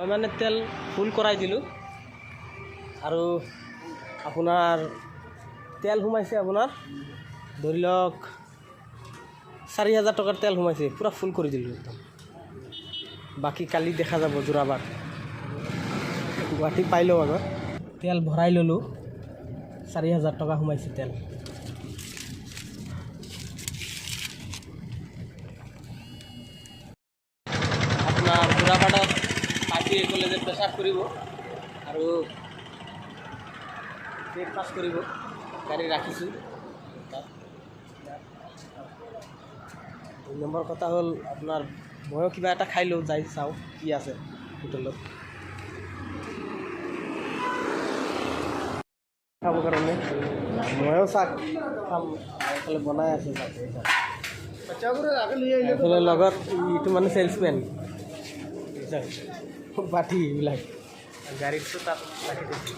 মই মানে তেল ফুল কৰাই দিলোঁ আৰু আপোনাৰ তেল সোমাইছে আপোনাৰ ধৰি লওক 4,000 টকাৰ তেল সোমাইছে পুৰা ফুল কৰি দিলোঁ একদম। বাকী কালি দেখা যাব যোৰাবাট গুৱাহাটী পাই লওঁ আগত তেল ভৰাই ল'লোঁ 4,000 টকা সোমাইছে তেল। আপোনাৰ যোৰাবাটত পাৰ্টি কলেজে প্ৰেছাৰ কৰিব আৰু ব্ৰেকফাষ্ট কৰিব। গাড়ী ৰাখিছোঁ তাত। 2 নম্বৰ কথা হ'ল আপোনাৰ ময়ো কিবা এটা খাই লওঁ, যাই চাওঁ কি আছে হোটেলত খাবৰ কাৰণে। ময়ো চাহ খাম, এইফালে বনাই আছে এইফালে লগত এইটো মানে চেলছমেন বাতি এইবিলাক গাড়ীটো তাত ৰাখি দিছোঁ।